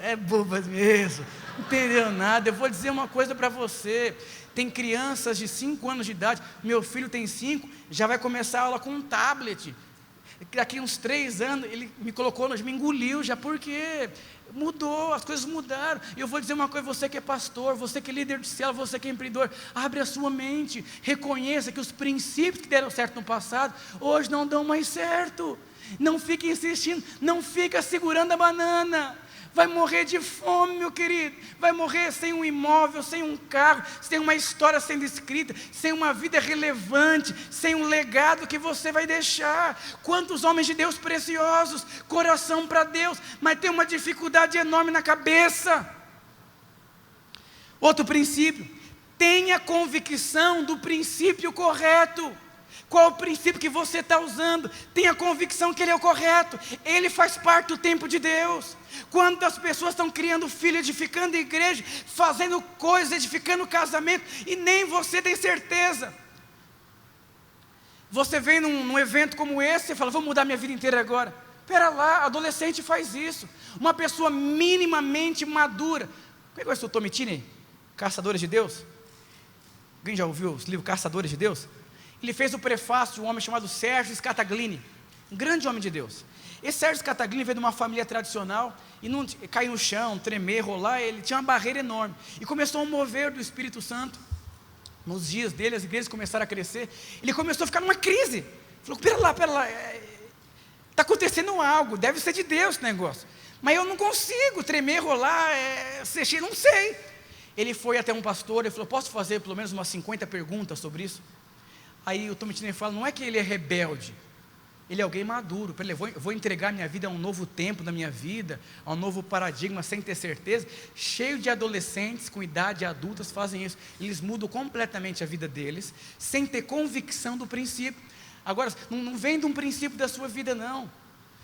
mesmo, não entendeu nada. Eu vou dizer uma coisa para você, tem crianças de 5 anos de idade, meu filho tem 5, já vai começar a aula com um tablet. Daqui uns 3 anos, ele me colocou, me engoliu já, por quê? Mudou, as coisas mudaram. E eu vou dizer uma coisa, você que é pastor, você que é líder de célula, você que é empreendedor, abre a sua mente, reconheça que os princípios que deram certo no passado, hoje não dão mais certo. Não fique insistindo, não fica segurando a banana. Vai morrer de fome, meu querido, vai morrer sem um imóvel, sem um carro, sem uma história sendo escrita, sem uma vida relevante, sem um legado que você vai deixar. Quantos homens de Deus preciosos, coração para Deus, mas tem uma dificuldade enorme na cabeça. Outro princípio, tenha convicção do princípio correto. Qual o princípio que você está usando? Tenha convicção que ele é o correto. Ele faz parte do tempo de Deus. Quantas pessoas estão criando filhos, edificando igreja, fazendo coisas, edificando casamento, e nem você tem certeza. Você vem num evento como esse e fala, vou mudar minha vida inteira agora. Espera lá, adolescente faz isso. Uma pessoa minimamente madura. Quem conhece o Tommy Tine? Caçadores de Deus? Alguém já ouviu os livros Caçadores de Deus? Ele fez o prefácio de um homem chamado Sérgio Scataglini, um grande homem de Deus. Esse Sérgio Scataglini veio de uma família tradicional e não caiu no chão, tremer, rolar, ele tinha uma barreira enorme. E começou a mover do Espírito Santo. Nos dias dele, as igrejas começaram a crescer. Ele começou a ficar numa crise. Falou, pera lá, está acontecendo algo, deve ser de Deus esse negócio. Mas eu não consigo tremer, rolar, não sei. Ele foi até um pastor e falou, posso fazer pelo menos umas 50 perguntas sobre isso? Aí o Tommy Tiner fala, não é que ele é rebelde, ele é alguém maduro. Eu vou entregar minha vida a um novo tempo da minha vida, a um novo paradigma, sem ter certeza. Cheio de adolescentes com idade adultas fazem isso. Eles mudam completamente a vida deles, sem ter convicção do princípio. Agora, não vem de um princípio da sua vida não,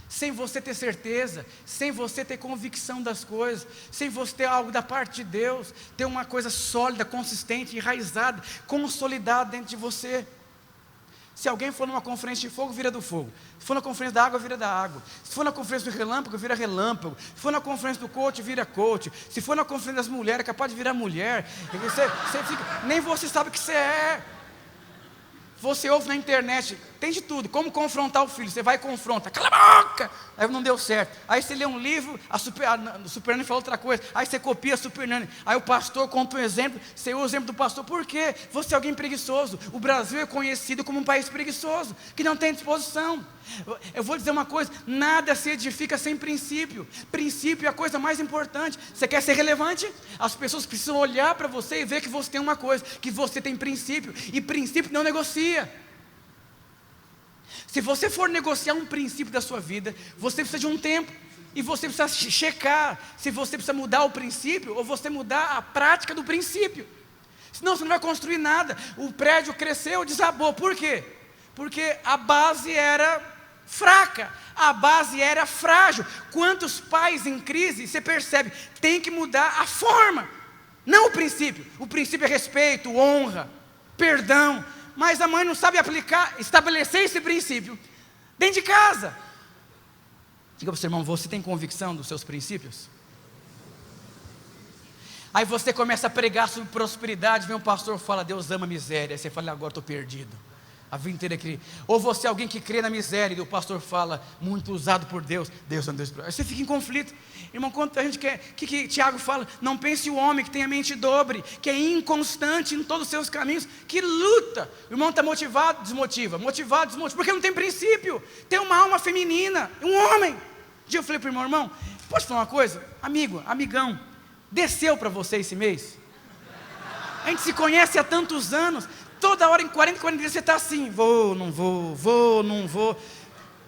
sem você ter certeza, sem você ter convicção das coisas, sem você ter algo da parte de Deus, ter uma coisa sólida, consistente, enraizada, consolidada dentro de você. Se alguém for numa conferência de fogo, vira do fogo. Se for na conferência da água, vira da água. Se for na conferência do relâmpago, vira relâmpago. Se for na conferência do coach, vira coach. Se for na conferência das mulheres, é capaz de virar mulher. Nem você sabe o que você é. Você ouve na internet, tem de tudo, como confrontar o filho, você vai e confronta, cala a boca, aí não deu certo, aí você lê um livro, a Super Nani fala outra coisa, aí você copia a Super Nani, aí o pastor conta um exemplo, você usa o exemplo do pastor, por quê? Você é alguém preguiçoso, o Brasil é conhecido como um país preguiçoso, que não tem disposição. Eu vou dizer uma coisa, nada se edifica sem princípio. Princípio é a coisa mais importante. Você quer ser relevante? As pessoas precisam olhar para você e ver que você tem uma coisa, que você tem princípio, e princípio não negocia. Se você for negociar um princípio da sua vida, você precisa de um tempo, e você precisa checar se você precisa mudar o princípio, ou você mudar a prática do princípio. Senão você não vai construir nada. O prédio cresceu, desabou, por quê? Porque a base era fraca, a base era frágil. Quantos pais em crise, você percebe, tem que mudar a forma, não o princípio. O princípio é respeito, honra, perdão, mas a mãe não sabe aplicar, estabelecer esse princípio dentro de casa. Diga para o seu irmão, você tem convicção dos seus princípios? Aí você começa a pregar sobre prosperidade, vem um pastor e fala, Deus ama a miséria, aí você fala, agora estou perdido. A vida inteira crê. Ou você é alguém que crê na miséria, e o pastor fala, muito usado por Deus, Deus é um Deus. Aí você fica em conflito. Irmão, quanto a gente quer, que Tiago fala, não pense o homem que tem a mente dobre, que é inconstante em todos os seus caminhos, que luta. O irmão está motivado, desmotiva, porque não tem princípio. Tem uma alma feminina, um homem. Um dia eu falei para o irmão, posso falar uma coisa? Amigão, desceu para você esse mês? A gente se conhece há tantos anos. Toda hora, em 40 dias, você está assim, vou, não vou.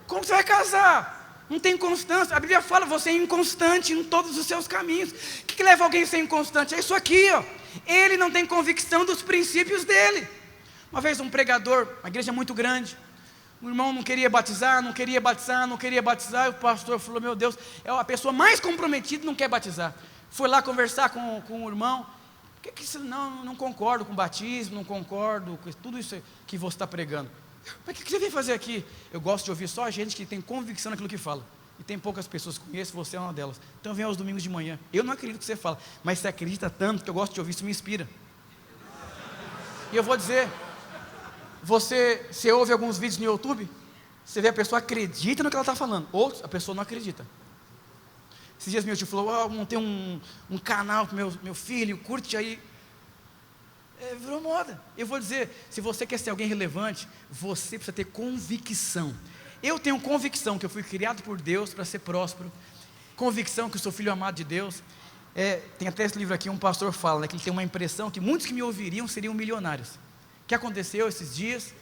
Como você vai casar? Não tem constância. A Bíblia fala, você é inconstante em todos os seus caminhos. O que leva alguém a ser inconstante? É isso aqui, ó. Ele não tem convicção dos princípios dele. Uma vez um pregador, uma igreja muito grande, o irmão não queria batizar, e o pastor falou, meu Deus, é a pessoa mais comprometida e não quer batizar. Foi lá conversar com o irmão, não concordo com o batismo, não concordo com tudo isso que você está pregando. Mas o que você vem fazer aqui? Eu gosto de ouvir só a gente que tem convicção naquilo que fala. E tem poucas pessoas que conheço, você é uma delas. Então vem aos domingos de manhã. Eu não acredito no que você fala, mas você acredita tanto que eu gosto de ouvir, isso me inspira. E eu vou dizer, você ouve alguns vídeos no YouTube? Você vê, a pessoa acredita no que ela está falando, ou a pessoa não acredita. Esses dias meu tio falou, montei um canal para meu filho, curte aí. Virou moda. Eu vou dizer, se você quer ser alguém relevante, você precisa ter convicção. Eu tenho convicção que eu fui criado por Deus para ser próspero, convicção que eu sou filho amado de Deus. Tem até esse livro aqui, um pastor fala, né, que ele tem uma impressão que muitos que me ouviriam seriam milionários. O que aconteceu esses dias?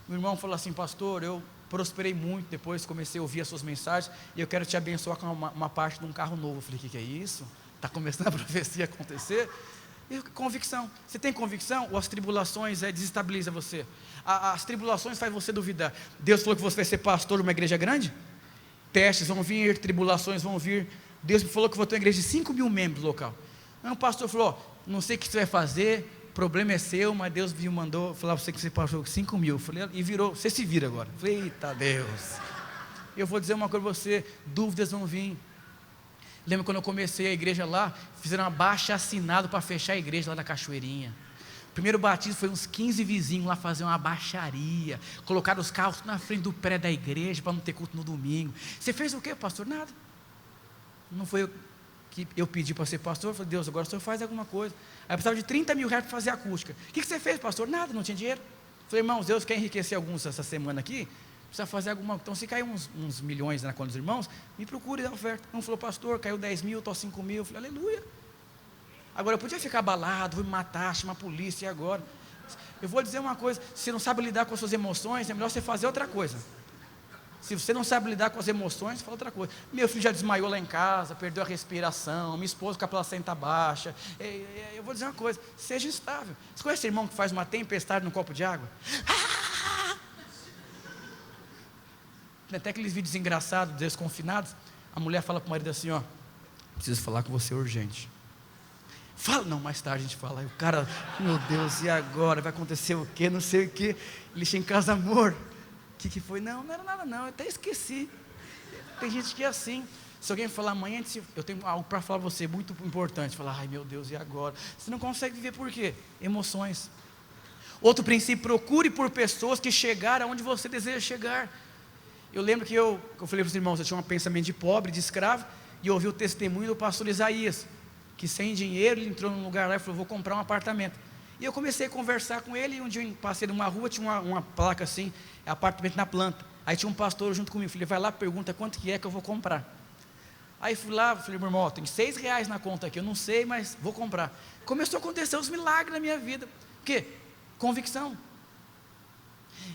Meu irmão falou assim, pastor, eu prosperei muito, depois comecei a ouvir as suas mensagens, e eu quero te abençoar com uma parte de um carro novo. Eu falei, o que é isso? Está começando a profecia a acontecer? E convicção. Você tem convicção? Ou as tribulações desestabilizam você? As tribulações fazem você duvidar. Deus falou que você vai ser pastor de uma igreja grande? Testes vão vir, tribulações vão vir. Deus me falou que eu vou ter uma igreja de 5 mil membros local. Aí um pastor falou, não sei o que você vai fazer, o problema é seu, mas Deus me mandou falar para você que você passou 5 mil. Eu falei, e virou, você se vira agora. Eu falei, eita Deus. Eu vou dizer uma coisa para você, dúvidas vão vir. Lembra quando eu comecei a igreja lá, fizeram uma abaixo-assinado para fechar a igreja lá na Cachoeirinha. O primeiro batismo foi uns 15 vizinhos lá fazer uma baixaria, colocaram os carros na frente do prédio da igreja para não ter culto no domingo. Você fez o quê, pastor? Nada. Não foi eu que eu pedi para ser pastor. Eu falei, Deus, agora o senhor faz alguma coisa. Aí eu precisava de 30 mil reais para fazer a acústica. O que você fez, pastor? Nada, não tinha dinheiro. Eu falei, irmãos, Deus quer enriquecer alguns essa semana aqui, precisa fazer alguma, então se cair uns milhões na conta dos irmãos, me procure dar oferta. Um falou, pastor, caiu 10 mil, estou 5 mil, eu falei, aleluia. Agora eu podia ficar abalado, vou me matar, chamar a polícia, e agora? Eu vou dizer uma coisa, se você não sabe lidar com as suas emoções, é melhor você fazer outra coisa. Se você não sabe lidar com as emoções, fala outra coisa. Meu filho já desmaiou lá em casa, perdeu a respiração, minha esposa com a placenta baixa. Eu vou dizer uma coisa, seja estável. Você conhece irmão que faz uma tempestade num copo de água? Tem até aqueles vídeos engraçados, desconfinados. A mulher fala para o marido assim, preciso falar com você urgente. Fala, não, mais tarde a gente fala. Aí o cara, meu Deus, e agora? Vai acontecer o quê? Não sei o quê. Ele chega em casa, amor, o que foi? Não era nada não, eu até esqueci. Tem gente que é assim. Se alguém falar amanhã, eu tenho algo para falar para você, muito importante. Falar, ai meu Deus, e agora? Você não consegue viver por quê? Emoções. Outro princípio, procure por pessoas que chegaram aonde você deseja chegar. Eu lembro que eu falei para os irmãos, eu tinha um pensamento de pobre, de escravo, e eu ouvi o testemunho do pastor Isaías, que sem dinheiro ele entrou num lugar lá e falou, vou comprar um apartamento. E eu comecei a conversar com ele, e um dia eu passei numa rua, tinha uma placa assim, apartamento na planta. Aí tinha um pastor junto comigo, falei, vai lá, pergunta quanto que eu vou comprar. Aí fui lá, falei, meu irmão, tem R$6 na conta aqui, eu não sei, mas vou comprar. Começou a acontecer os milagres na minha vida. O quê? Convicção.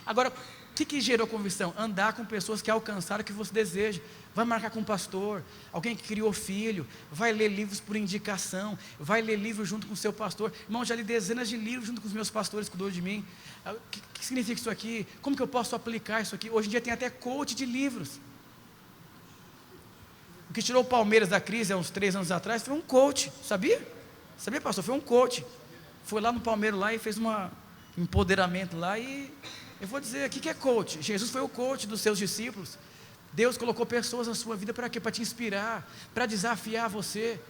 Agora, o que gerou convicção? Andar com pessoas que alcançaram o que você deseja. Vai marcar com um pastor, alguém que criou filho, vai ler livros por indicação, vai ler livros junto com o seu pastor. Irmão, já li dezenas de livros junto com os meus pastores que cuidou de mim. O que significa isso aqui? Como que eu posso aplicar isso aqui? Hoje em dia tem até coach de livros. O que tirou o Palmeiras da crise há uns 3 anos atrás foi um coach, sabia? Sabia, pastor? Foi um coach. Foi lá no Palmeiras lá e fez um empoderamento lá e... Eu vou dizer, o que é coach? Jesus foi o coach dos seus discípulos. Deus colocou pessoas na sua vida para quê? Para te inspirar, para desafiar você.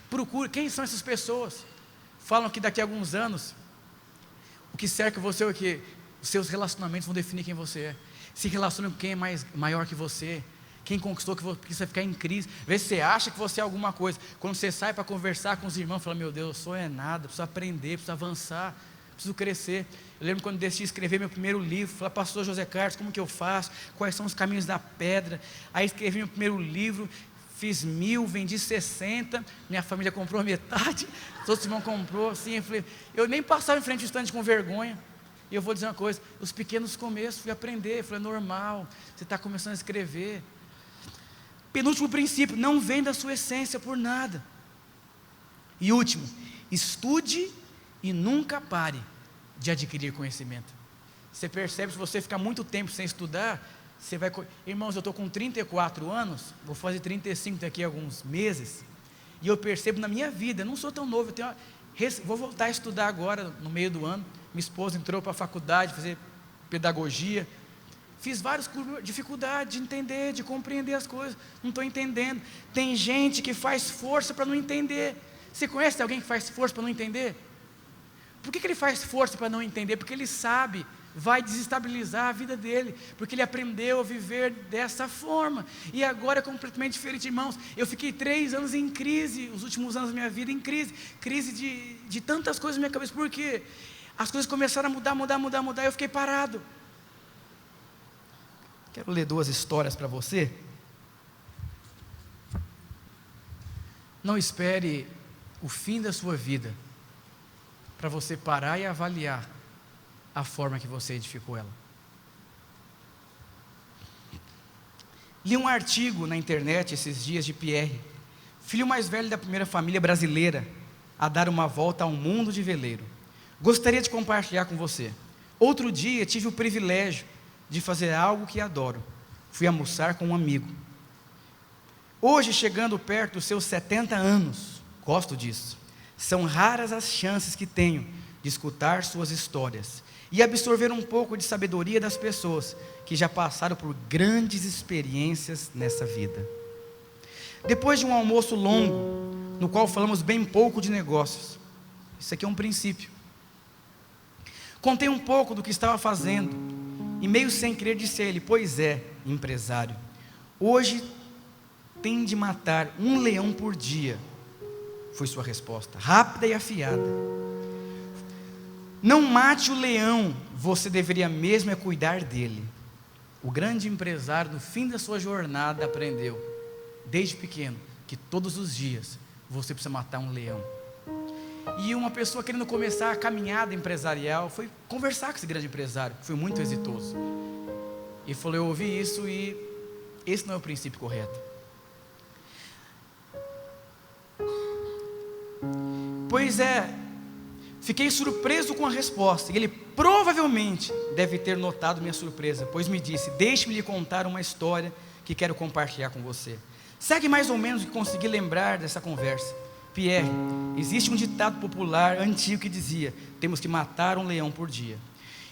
Procure, quem são essas pessoas? Falam que daqui a alguns anos, o que cerca você é o que? Os seus relacionamentos vão definir quem você é. Se relaciona com quem é maior que você, quem conquistou que você vai ficar em crise. Vê se você acha que você é alguma coisa. Quando você sai para conversar com os irmãos, fala, meu Deus, eu sou nada, preciso aprender, preciso avançar, preciso crescer. Eu lembro quando decidi escrever meu primeiro livro, falei, pastor José Carlos, como que eu faço? Quais são os caminhos da pedra? Aí escrevi meu primeiro livro, fiz 1000, vendi 60, minha família comprou metade, os outros irmãos comprou, assim, eu nem passava em frente ao estande com vergonha. E eu vou dizer uma coisa, os pequenos começos, fui aprender, falei, normal, você está começando a escrever. Penúltimo princípio, não venda a sua essência por nada. E último, estude e nunca pare de adquirir conhecimento. Você percebe, se você ficar muito tempo sem estudar, você vai... Irmãos, eu estou com 34 anos, vou fazer 35 daqui a alguns meses, e eu percebo na minha vida, eu não sou tão novo, vou voltar a estudar agora, no meio do ano. Minha esposa entrou para a faculdade, fazer pedagogia, fiz vários cursos, dificuldade de entender, de compreender as coisas, não estou entendendo. Tem gente que faz força para não entender. Você conhece alguém que faz força para não entender? Por que ele faz força para não entender? Porque ele sabe vai desestabilizar a vida dele, porque ele aprendeu a viver dessa forma, e agora é completamente diferente, irmãos. Eu fiquei 3 anos em crise, os últimos anos da minha vida em crise de tantas coisas na minha cabeça, porque as coisas começaram a mudar, e eu fiquei parado. Quero ler 2 histórias para você. Não espere o fim da sua vida para você parar e avaliar a forma que você edificou ela. Li um artigo na internet esses dias de Pierre, filho mais velho da primeira família brasileira a dar uma volta ao mundo de veleiro. Gostaria de compartilhar com você. Outro dia tive o privilégio de fazer algo que adoro. Fui almoçar com um amigo. Hoje, chegando perto dos seus 70 anos, gosto disso. São raras as chances que tenho de escutar suas histórias e absorver um pouco de sabedoria das pessoas que já passaram por grandes experiências nessa vida. Depois de um almoço longo, no qual falamos bem pouco de negócios, isso aqui é um princípio, contei um pouco do que estava fazendo, e meio sem querer disse a ele: pois é, empresário, hoje tem de matar um leão por dia. Foi sua resposta, rápida e afiada. Não mate o leão, você deveria mesmo é cuidar dele. O grande empresário, no fim da sua jornada, aprendeu, desde pequeno, que todos os dias você precisa matar um leão. E uma pessoa querendo começar a caminhada empresarial foi conversar com esse grande empresário, que foi muito exitoso. E falou: eu ouvi isso e esse não é o princípio correto. Pois é, fiquei surpreso com a resposta, e ele provavelmente deve ter notado minha surpresa, pois me disse: deixe-me lhe contar uma história que quero compartilhar com você. Segue mais ou menos o que consegui lembrar dessa conversa. Pierre, existe um ditado popular antigo que dizia: temos que matar um leão por dia.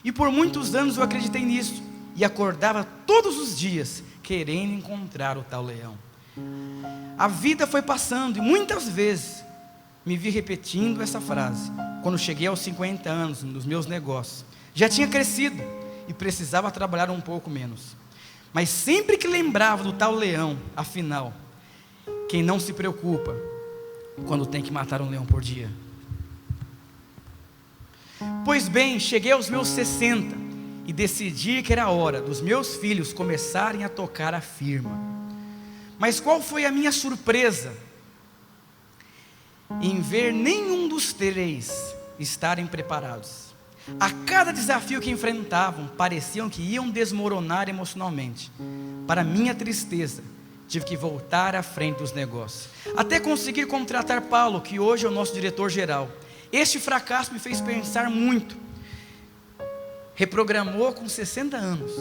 E por muitos anos eu acreditei nisso, e acordava todos os dias querendo encontrar o tal leão. A vida foi passando, e muitas vezes me vi repetindo essa frase. Quando cheguei aos 50 anos nos meus negócios, já tinha crescido e precisava trabalhar um pouco menos, mas sempre que lembrava do tal leão, afinal, quem não se preocupa quando tem que matar um leão por dia? Pois bem, cheguei aos meus 60 e decidi que era a hora dos meus filhos começarem a tocar a firma. Mas qual foi a minha surpresa em ver nenhum dos 3 estarem preparados? A cada desafio que enfrentavam, pareciam que iam desmoronar emocionalmente. Para minha tristeza, tive que voltar à frente dos negócios, até conseguir contratar Paulo, que hoje é o nosso diretor-geral. Este fracasso me fez pensar muito. Reprogramou com 60 anos.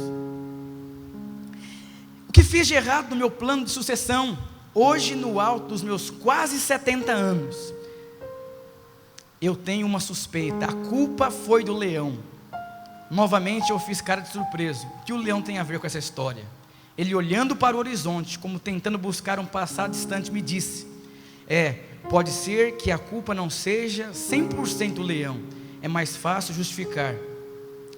O que fiz de errado no meu plano de sucessão? Hoje, no alto dos meus quase 70 anos, eu tenho uma suspeita: a culpa foi do leão. Novamente eu fiz cara de surpreso. O que o leão tem a ver com essa história? Ele, olhando para o horizonte, como tentando buscar um passado distante, me disse: pode ser que a culpa não seja 100% o leão. É mais fácil justificar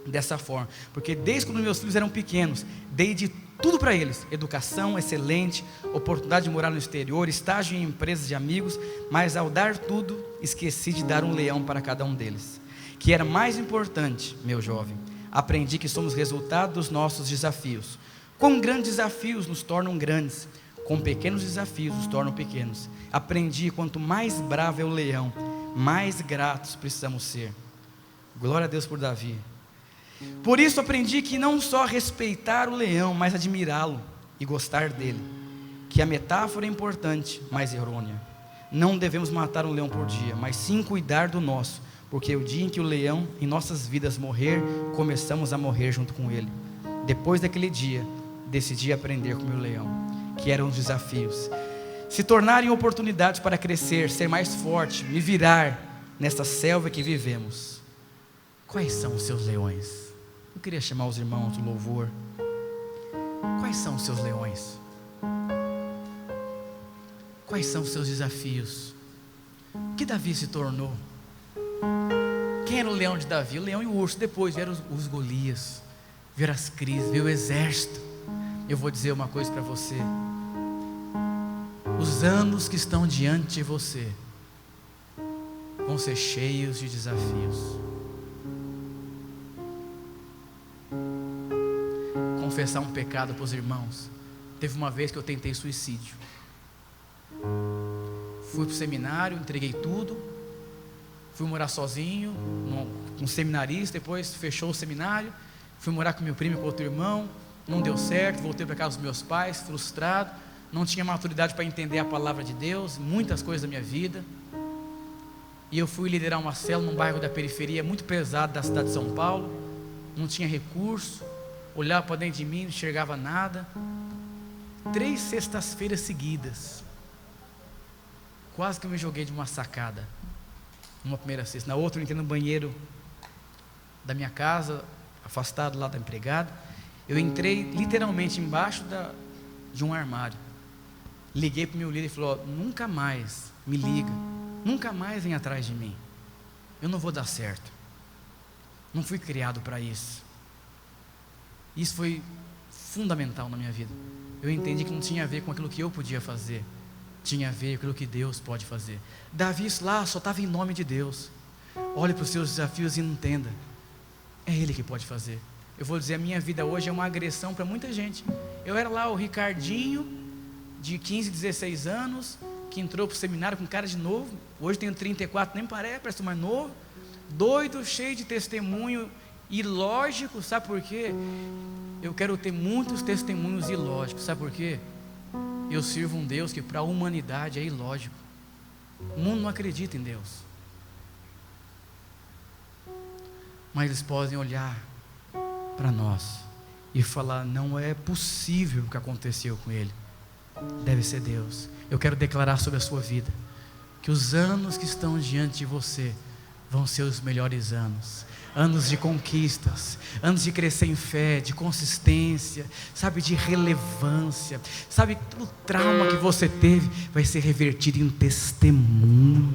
dessa forma, porque desde quando meus filhos eram pequenos, dei de tudo para eles: educação excelente, oportunidade de morar no exterior, estágio em empresas de amigos, mas ao dar tudo, esqueci de dar um leão para cada um deles, que era mais importante. Meu jovem, aprendi que somos resultado dos nossos desafios. Com grandes desafios nos tornam grandes, com pequenos desafios nos tornam pequenos. Aprendi: quanto mais bravo é o leão, mais gratos precisamos ser. Glória a Deus por Davi. Por isso aprendi que não só respeitar o leão, mas admirá-lo e gostar dele. Que a metáfora é importante, mas errônea. Não devemos matar um leão por dia, mas sim cuidar do nosso, porque o dia em que o leão em nossas vidas morrer, começamos a morrer junto com ele. Depois daquele dia, decidi aprender com o meu leão, que eram os desafios, se tornarem oportunidades para crescer, ser mais forte, me virar nesta selva que vivemos. Quais são os seus leões? Eu queria chamar os irmãos do louvor. Quais são os seus leões? Quais são os seus desafios? O que Davi se tornou? Quem era o leão de Davi? O leão e o urso. Depois vieram os Golias, vieram as crises, veio o exército. Eu vou dizer uma coisa para você: os anos que estão diante de você vão ser cheios de desafios. Confessar um pecado para os irmãos. Teve uma vez que eu tentei suicídio. Fui para o seminário, entreguei tudo, fui morar sozinho, com um seminarista, depois fechou o seminário, fui morar com meu primo e com outro irmão, não deu certo, voltei para casa dos meus pais, frustrado, não tinha maturidade para entender a palavra de Deus, muitas coisas da minha vida, e eu fui liderar uma célula num bairro da periferia, muito pesado da cidade de São Paulo, não tinha recurso, olhava para dentro de mim, não enxergava nada. 3 sextas-feiras seguidas, quase que eu me joguei de uma sacada, numa primeira sexta. Na outra eu entrei no banheiro da minha casa, afastado lá da empregada. Eu entrei literalmente embaixo de um armário. Liguei para o meu líder e falou: nunca mais me liga, nunca mais vem atrás de mim, eu não vou dar certo, não fui criado para isso. Isso foi fundamental na minha vida. Eu entendi que não tinha a ver com aquilo que eu podia fazer, tinha a ver com aquilo que Deus pode fazer. Davi lá só estava em nome de Deus. Olhe para os seus desafios e entenda, é Ele que pode fazer. Eu vou dizer, a minha vida hoje é uma agressão para muita gente. Eu era lá o Ricardinho, de 15, 16 anos, que entrou para o seminário com cara de novo. Hoje tenho 34, nem parece mais novo, doido, cheio de testemunho ilógico. Sabe por quê? Eu quero ter muitos testemunhos ilógicos. Sabe por quê? Eu sirvo um Deus que para a humanidade é ilógico. O mundo não acredita em Deus, mas eles podem olhar para nós e falar: não é possível o que aconteceu com ele, deve ser Deus. Eu quero declarar sobre a sua vida que os anos que estão diante de você vão ser os melhores anos, anos de conquistas, anos de crescer em fé, de consistência, sabe, de relevância, sabe, todo o trauma que você teve vai ser revertido em testemunho.